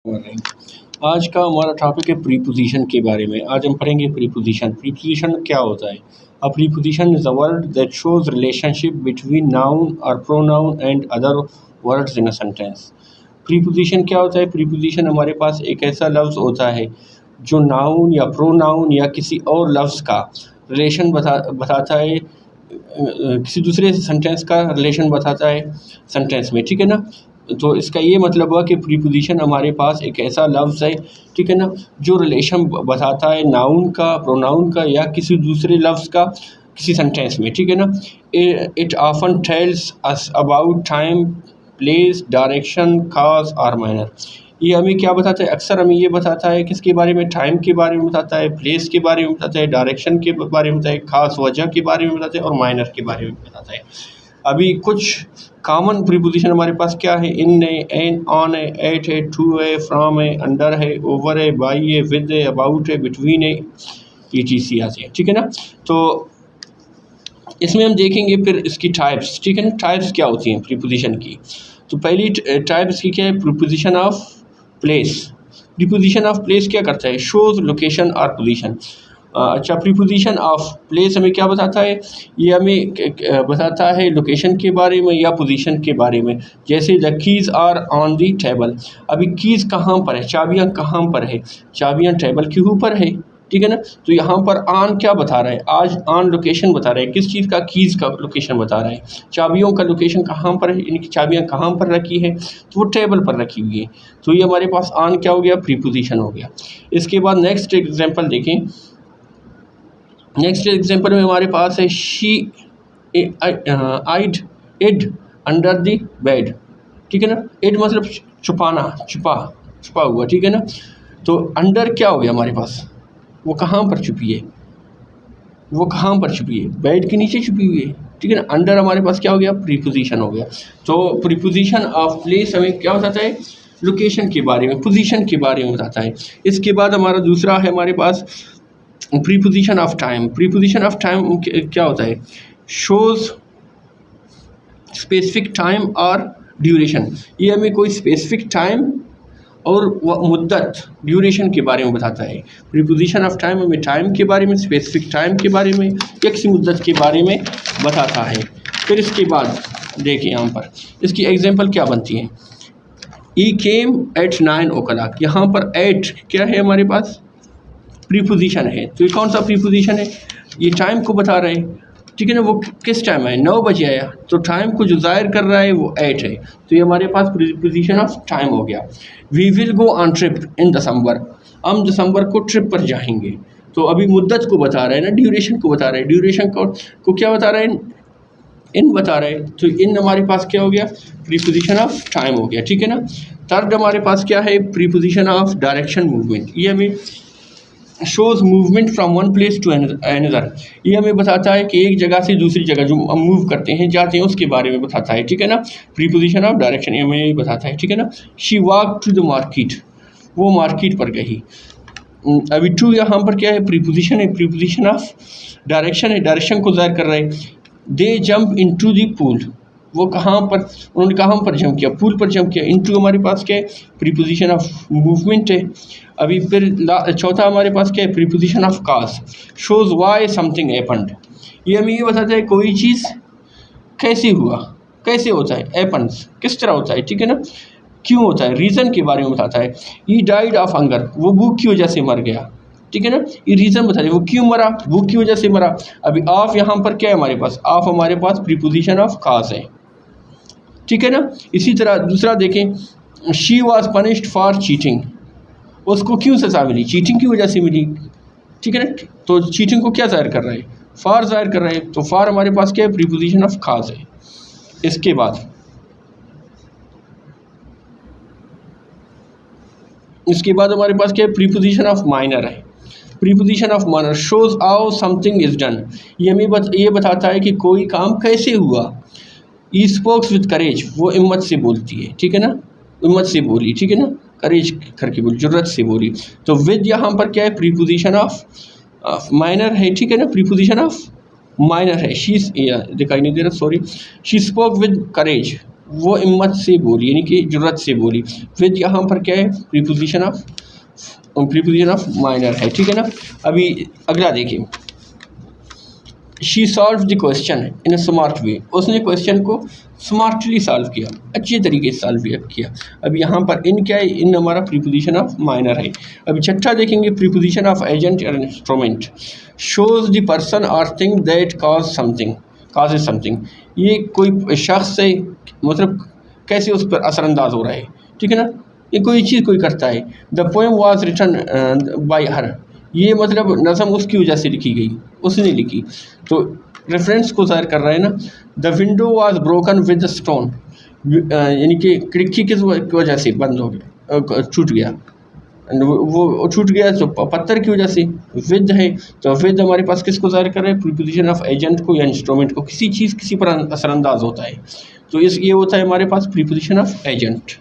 नहीं। आज का हमारा टॉपिक है प्रीपोजिशन के बारे में। आज हम पढ़ेंगे प्रीपोजिशन। प्रीपोजिशन क्या होता है? A preposition is a word that shows relationship between noun और pronoun and other words in a sentence. Preposition क्या होता है? प्रीपोजिशन हमारे पास एक ऐसा लफ्ज़ होता है जो नाउन या प्रोनाउन या किसी और लफ्ज़ का रिलेशन बताता है, किसी दूसरे सेंटेंस का रिलेशन बताता है सेंटेंस में, ठीक है ना। तो इसका ये मतलब हुआ कि प्रीपोजिशन हमारे पास एक ऐसा लफ्ज़ है, ठीक है ना, जो रिलेशन बताता है नाउन का, प्रोनाउन का या किसी दूसरे लफ्ज़ का किसी सेंटेंस में, ठीक है ना। It often tells us about time, place, direction, cause और मैनर। ये हमें क्या बताता है? अक्सर हमें ये बताता है किसके बारे में? टाइम के बारे में बताता है, प्लेस के बारे में बताता है, डायरेक्शन के बारे में बताता है, खास वजह के बारे में बताता है और माइनर के बारे में बताता है। अभी कुछ कॉमन प्रीपोजिशन हमारे पास क्या है? इन है, एन, ऑन है, एट है, टू है, फ्रॉम है, अंडर है, ओवर है, बाई है, विद है, अबाउट है, बिटवीन है, ETC आते हैं, ठीक है ना। तो इसमें हम देखेंगे फिर इसकी टाइप्स, ठीक है ना। टाइप्स क्या होती हैं प्रीपोजिशन की? तो पहली टाइप इसकी क्या है? Preposition of place. Preposition of place क्या करता है? शोज लोकेशन और पोजीशन। अच्छा, प्रीपोजिशन ऑफ प्लेस हमें क्या बताता है? ये हमें बताता है लोकेशन के बारे में या पोजीशन के बारे में। जैसे the keys are on the table. अभी कीज़ कहाँ पर है? चाबियाँ कहाँ पर है? चाबियाँ टेबल के ऊपर है, ठीक है ना। तो यहाँ पर ऑन क्या बता रहा है? आज ऑन लोकेशन बता रहा है, किस चीज़ का? कीज़ का लोकेशन बता रहा है। चाबियों का लोकेशन कहाँ पर है? इनकी चाबियाँ कहाँ पर रखी है? तो वो टेबल पर रखी हुई है। तो ये हमारे पास ऑन क्या हो गया? प्रीपोजिशन हो गया। इसके बाद नेक्स्ट एग्जांपल देखें। नेक्स्ट एग्जांपल में हमारे पास है she hid it under the bed, ठीक है ना। इड मतलब छुपाना, छुपा हुआ, ठीक है ना। तो अंडर क्या हो गया हमारे पास? वो कहाँ पर छुपी है? वो कहाँ पर छुपी है? बेड के नीचे छुपी हुई है, ठीक है ना। अंडर हमारे पास क्या हो गया? प्रीपोजिशन हो गया। तो प्रीपोजिशन ऑफ प्लेस हमें क्या बताता है? लोकेशन के बारे में, पोजीशन के बारे में बताता है। इसके बाद हमारा दूसरा है हमारे पास preposition of time. Preposition of time क्या होता है? शोज स्पेसिफिक टाइम और ड्यूरेशन। ये हमें कोई स्पेसिफिक टाइम और मुद्दत, ड्यूरेशन के बारे में बताता है। प्रीपोजिशन ऑफ टाइम हमें टाइम के बारे में, स्पेसिफिक टाइम के बारे में या किसी मुद्दत के बारे में बताता है। फिर इसके बाद देखिए यहाँ पर इसकी एग्जांपल क्या बनती है। ई केम एट 9 o'clock। यहाँ पर एट क्या है हमारे पास? प्रीपोजिशन है। तो ये कौन सा प्रीपोजिशन है? ये टाइम को बता रहे हैं, ठीक है ना। वो किस टाइम है? 9 बजे आया, तो टाइम को जो ज़ाहिर कर रहा है वो 8 है। तो ये हमारे पास प्रीपोजिशन ऑफ टाइम हो गया। We will go on trip in December. हम दिसंबर को ट्रिप पर जाएंगे। तो अभी मुद्दत को बता रहे हैं ना, ड्यूरेशन को बता रहे हैं। ड्यूरेशन को क्या बता रहे हैं? इन बता रहे हैं। तो इन हमारे पास क्या हो गया? प्रीपोजिशन ऑफ टाइम हो गया, ठीक है ना। थर्ड हमारे पास क्या है? Preposition of direction, movement. ये हमें shows movement from one place to another. ये हमें बताता है कि एक जगह से दूसरी जगह जो हम मूव करते हैं, जाते हैं, उसके बारे में बताता है, ठीक है ना। प्रीपोजिशन ऑफ डायरेक्शन ये हमें बताता है, ठीक है ना। She walk to the market. वो मार्केट पर गई। अभी टू यहाँ पर क्या है? प्रीपोजिशन है। प्रीपोजिशन ऑफ डायरेक्शन है, डायरेक्शन को ज़ाहिर कर रहे हैं। They jump into the pool. वो कहाँ पर, उन्होंने कहाँ पर जंप किया? पूल पर जंप किया। इनटू हमारे पास क्या है? प्रीपोजिशन ऑफ मूवमेंट है। अभी फिर चौथा हमारे पास क्या है? Preposition of cause. Shows Y something happened. ये हमें ये बताता है कोई चीज़ कैसे हुआ, कैसे होता है, हैपेंस किस तरह होता है, ठीक है ना, क्यों होता है, रीज़न के बारे में बताता है। He died of hunger. वो भूख की वजह से मर गया, ठीक है ना। ये रीज़न बता दे वो क्यों मरा, भूख की वजह से मरा। अभी ऑफ यहाँ पर क्या है हमारे पास? ऑफ हमारे पास प्रीपोजिशन ऑफ काज है, ठीक है ना। इसी तरह दूसरा देखें, she was punished for cheating. उसको क्यों सज़ा मिली? चीटिंग की वजह से मिली, ठीक है ना। तो चीटिंग को क्या ज़ाहिर कर रहा है? फॉर ज़ाहिर कर रहा है। तो फॉर हमारे पास क्या है? प्रीपोजिशन ऑफ खास है। इसके बाद हमारे पास क्या है? प्रीपोजिशन ऑफ माइनर है। Preposition of minor shows how something is done. ये हमें ये बताता है कि कोई काम कैसे हुआ। ई स्पोक्स विद करेज। वो हिम्मत से बोलती है, ठीक है ना, हिम्मत से बोली, ठीक है ना, करेज करके बोली, जुर्रत से बोली। तो विद यहाँ पर क्या है? प्रीपोजिशन ऑफ माइनर है, ठीक है ना। प्रीपोजिशन ऑफ माइनर है। शी दिखाई नहीं दे रहा, sorry. She spoke with courage. वो हिम्मत से बोली, यानी कि ज़रूरत से बोली। विद यहाँ पर क्या है, प्रीपोजिशन ऑफ माइनर है, ठीक है ना। अभी अगला देखिए, she solve the question in a smart way, उसने क्वेश्चन को स्मार्टली सॉल्व किया, अच्छे तरीके से सॉल्व किया। अब यहाँ पर इन क्या है, इन हमारा प्रीपोजिशन ऑफ माइनर है। अभी छठा देखेंगे, प्रीपोजिशन ऑफ एजेंट और इंस्ट्रूमेंट, शोज द पर्सन और थिंग दैट कॉज समथिंग, ये कोई शख्स है, मतलब कैसे उस पर असरअंदाज हो रहा है, ठीक है ना, ये कोई चीज़ कोई करता है। The poem was written by her, ये मतलब नज़म उसकी वजह से लिखी गई, उसने लिखी, तो रेफरेंस को ज़ाहिर कर रहा है ना। The window was broken with the stone, यानी कि खिड़की किस वजह से बंद हो गया, छूट गया, वो छूट गया तो पत्थर की वजह से। विद है तो विद हमारे पास किसको ज़ाहिर कर रहा है, प्रीपोजिशन ऑफ एजेंट को या इंस्ट्रूमेंट को, किसी चीज़ किसी पर असरअंदाज होता है, तो ये होता है हमारे पास प्रीपोजिशन ऑफ एजेंट।